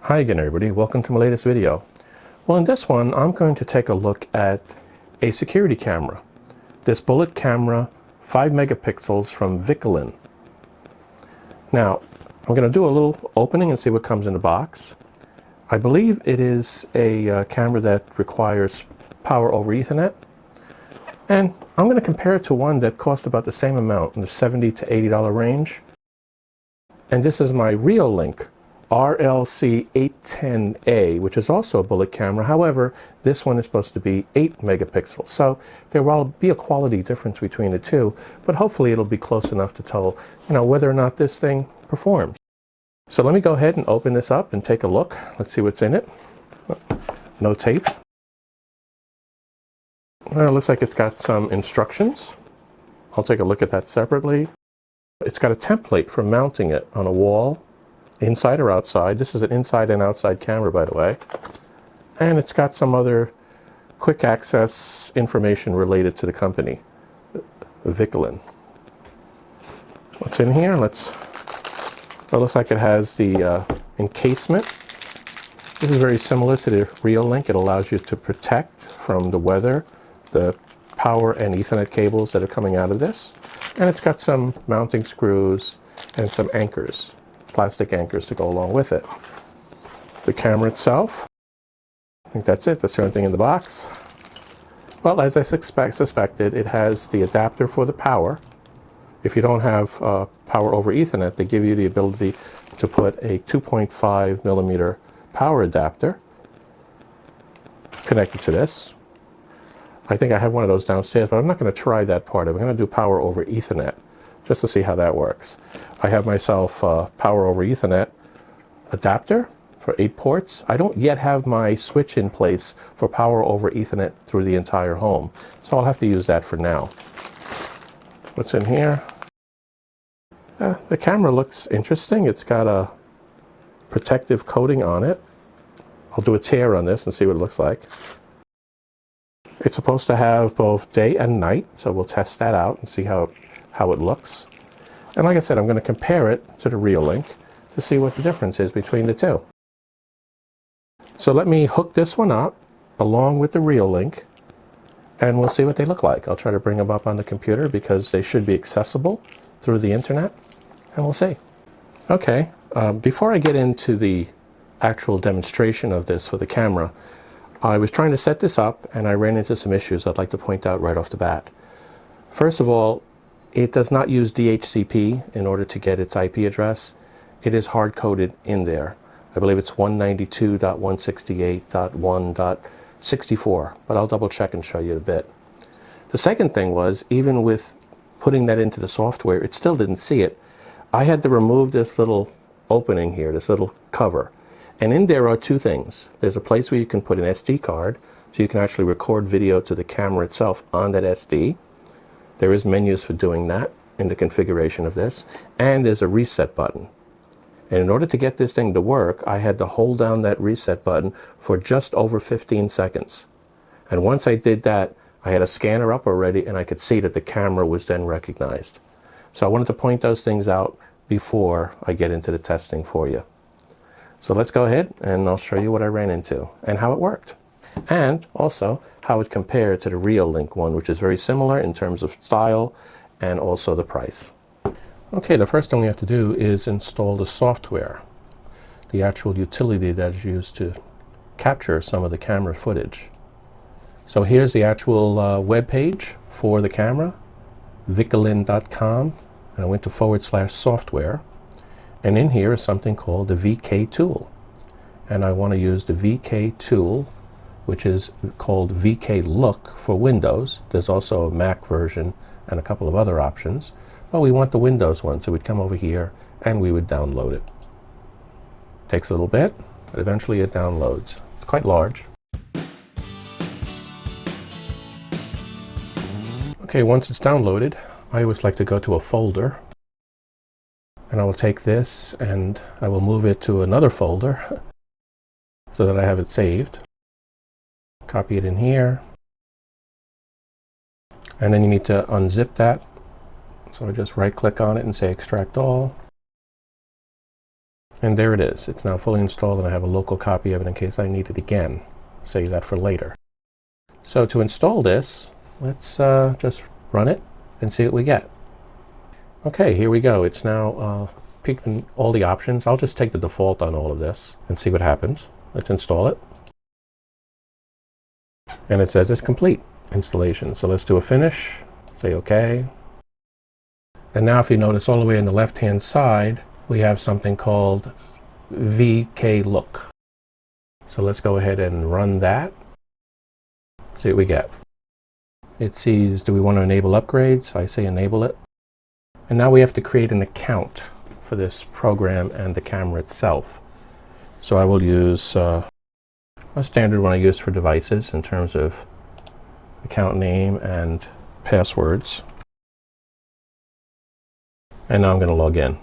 Hi again everybody, welcome to my latest video. Well, in this one I'm going to take a look at a security camera. This bullet camera, 5 megapixels from VIKYLIN. Now I'm going to do a little opening and see what comes in the box. I believe it is a camera that requires power over Ethernet, and I'm going to compare it to one that cost about the same amount in the $70 to $80 range. And this is my REOLINk RLC810A, which is also a bullet camera. However, this one is supposed to be 8 megapixels. So there will be a quality difference between the two, but hopefully it'll be close enough to tell, whether or not this thing performs. So let me go ahead and open this up and take a look. Let's see what's in it. No tape. Well, it looks like it's got some instructions. I'll take a look at that separately. It's got a template for mounting it on a wall, inside or outside. This is an inside and outside camera, by the way. And it's got some other quick access information related to the company, VIKYLIN. What's in here? It looks like it has the encasement. This is very similar to the REOLINk. It allows you to protect from the weather the power and Ethernet cables that are coming out of this. And it's got some mounting screws and some anchors, plastic anchors to go along with it. The camera itself, I think that's it. That's the only thing in the box. Well, as I suspected, it has the adapter for the power. If you don't have power over Ethernet, they give you the ability to put a 2.5 millimeter power adapter connected to this. I think I have one of those downstairs, but I'm not going to try that part of it. I'm going to do power over Ethernet just to see how that works. I have myself power over Ethernet adapter for 8 ports. I don't yet have my switch in place for power over Ethernet through the entire home, so I'll have to use that for now. What's in here? The camera looks interesting. It's got a protective coating on it. I'll do a tear on this and see what it looks like. It's supposed to have both day and night, so we'll test that out and see how it looks. And like I said, I'm going to compare it to the REOLINk to see what the difference is between the two. So let me hook this one up along with the REOLINk, and we'll see what they look like. I'll try to bring them up on the computer because they should be accessible through the internet, and we'll see. Okay, before I get into the actual demonstration of this for the camera, I was trying to set this up and I ran into some issues I'd like to point out right off the bat. First of all, it does not use DHCP in order to get its IP address. It is hard-coded in there. I believe it's 192.168.1.64, but I'll double check and show you in a bit. The second thing was, even with putting that into the software, it still didn't see it. I had to remove this little opening here, this little cover. And in there are two things. There's a place where you can put an SD card, so you can actually record video to the camera itself on that SD. There is menus for doing that in the configuration of this. And there's a reset button. And in order to get this thing to work, I had to hold down that reset button for just over 15 seconds. And once I did that, I had a scanner up already, and I could see that the camera was then recognized. So I wanted to point those things out before I get into the testing for you. So let's go ahead and I'll show you what I ran into and how it worked. And also how it compared to the REOLINk one, which is very similar in terms of style and also the price. Okay, the first thing we have to do is install the software, the actual utility that is used to capture some of the camera footage. So here's the actual web page for the camera, VIKYLIN.com, and I went to /software. And in here is something called the VK tool. And I want to use the VK tool, which is called VK Look for Windows. There's also a Mac version and a couple of other options. But we want the Windows one, so we'd come over here and we would download it. Takes a little bit, but eventually it downloads. It's quite large. Okay, once it's downloaded, I always like to go to a folder. And I will take this and I will move it to another folder so that I have it saved. Copy it in here. And then you need to unzip that. So I just right click on it and say extract all. And there it is. It's now fully installed, and I have a local copy of it in case I need it again. Save that for later. So to install this, let's just run it and see what we get. Okay, here we go. It's now picking all the options. I'll just take the default on all of this and see what happens. Let's install it. And it says it's complete installation. So let's do a finish, say OK. And now if you notice all the way on the left-hand side, we have something called VIKYLINK. So let's go ahead and run that. See what we get. It sees, do we want to enable upgrades? I say enable it. And now we have to create an account for this program and the camera itself. So I will use a standard one I use for devices in terms of account name and passwords. And now I'm going to log in.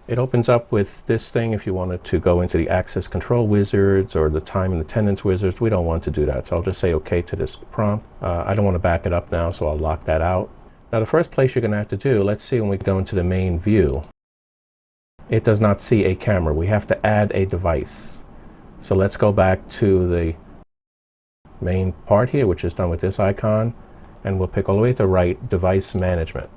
It opens up with this thing if you wanted to go into the access control wizards or the time and attendance wizards. We don't want to do that, so I'll just say OK to this prompt. I don't want to back it up now, so I'll lock that out. Now the first place you're going to have to do, let's see when we go into the main view, it does not see a camera. We have to add a device. So let's go back to the main part here, which is done with this icon, and we'll pick all the way to the right, device management.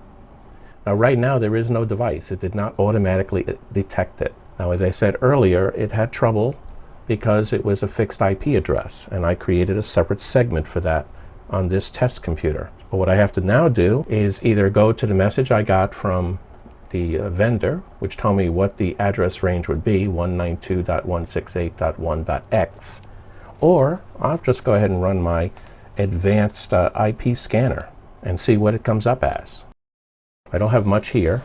Now right now there is no device. It did not automatically detect it. Now as I said earlier, it had trouble because it was a fixed IP address, and I created a separate segment for that on this test computer. But what I have to now do is either go to the message I got from the vendor, which told me what the address range would be, 192.168.1.x, or I'll just go ahead and run my advanced IP scanner and see what it comes up as. I don't have much here.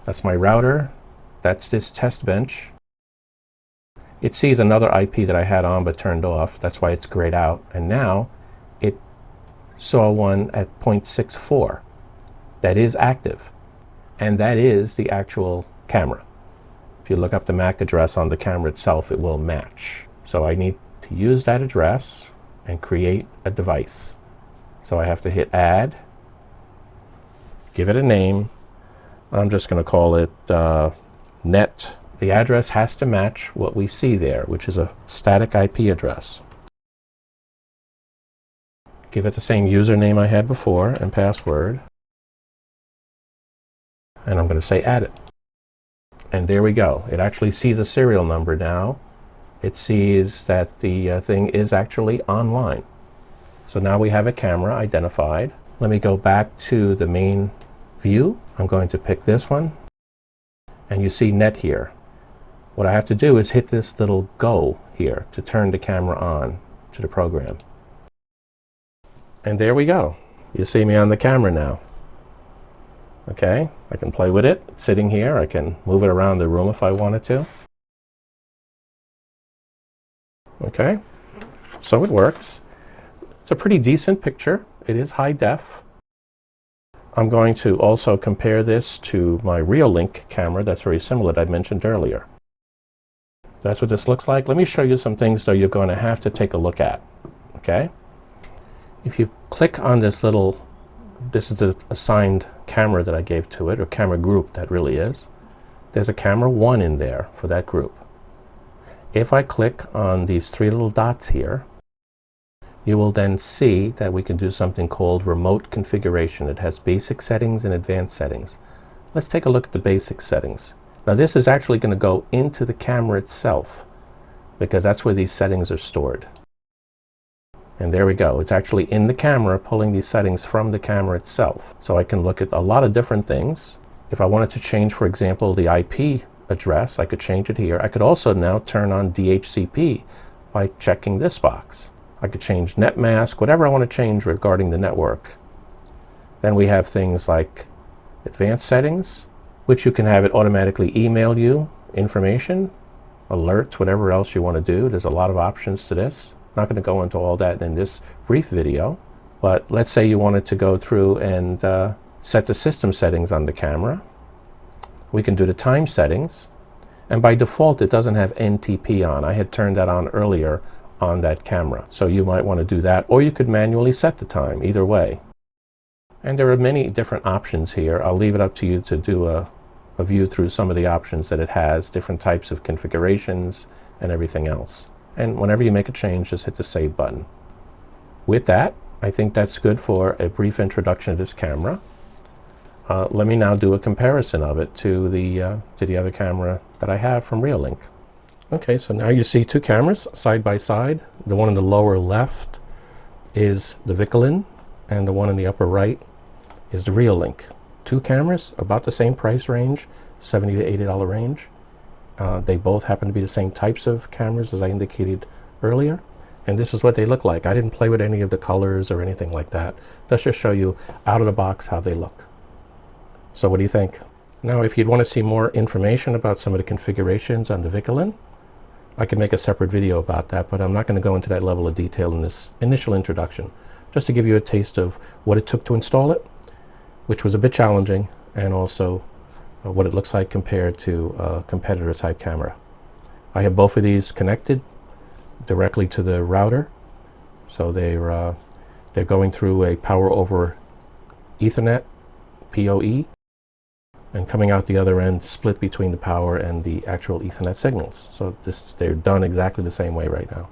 That's my router. That's this test bench. It sees another IP that I had on but turned off. That's why it's grayed out. And now it saw one at 0.64 that is active. And that is the actual camera. If you look up the MAC address on the camera itself, it will match. So I need to use that address and create a device. So I have to hit add, give it a name. I'm just going to call it net. The address has to match what we see there, which is a static IP address. Give it the same username I had before and password. And I'm going to say add it. And there we go. It actually sees a serial number now. It sees that the thing is actually online. So now we have a camera identified. Let me go back to the main view. I'm going to pick this one. And you see net here. What I have to do is hit this little go here to turn the camera on to the program. And there we go. You see me on the camera now. Okay, I can play with it. It's sitting here. I can move it around the room if I wanted to. Okay, so it works. It's a pretty decent picture. It is high def. I'm going to also compare this to my REOLINk camera that's very similar that I mentioned earlier. That's what this looks like. Let me show you some things though you're going to have to take a look at. Okay? If you click on this little, this is the assigned camera that I gave to it, or camera group that really is. There's a camera 1 in there for that group. If I click on these 3 little dots here, you will then see that we can do something called remote configuration. It has basic settings and advanced settings. Let's take a look at the basic settings. Now this is actually going to go into the camera itself because that's where these settings are stored. And there we go. It's actually in the camera pulling these settings from the camera itself. So I can look at a lot of different things. If I wanted to change, for example, the IP address, I could change it here. I could also now turn on DHCP by checking this box. I could change net mask, whatever I want to change regarding the network. Then we have things like advanced settings, which you can have it automatically email you information, alerts, whatever else you want to do. There's a lot of options to this. I'm not going to go into all that in this brief video, but let's say you wanted to go through and set the system settings on the camera. We can do the time settings, and by default it doesn't have NTP on. I had turned that on earlier on that camera, so you might want to do that, or you could manually set the time, either way. And there are many different options here. I'll leave it up to you to do a a view through some of the options that it has, different types of configurations and everything else. And whenever you make a change, just hit the save button. With that, I think that's good for a brief introduction to this camera. Let me now do a comparison of it to the other camera that I have from REOLINk. Okay, so now you see two cameras side by side. The one in the lower left is the VIKYLIN, and the one in the upper right is the REOLINk. Two cameras, about the same price range, $70 to $80 range. They both happen to be the same types of cameras as I indicated earlier. And this is what they look like. I didn't play with any of the colors or anything like that. Let's just show you out of the box how they look. So what do you think? Now, if you'd want to see more information about some of the configurations on the VIKYLIN, I could make a separate video about that, but I'm not going to go into that level of detail in this initial introduction. Just to give you a taste of what it took to install it, which was a bit challenging, and also what it looks like compared to a competitor type camera. I have both of these connected directly to the router, so they're going through a power over Ethernet PoE, and coming out the other end split between the power and the actual Ethernet signals. So they're done exactly the same way right now.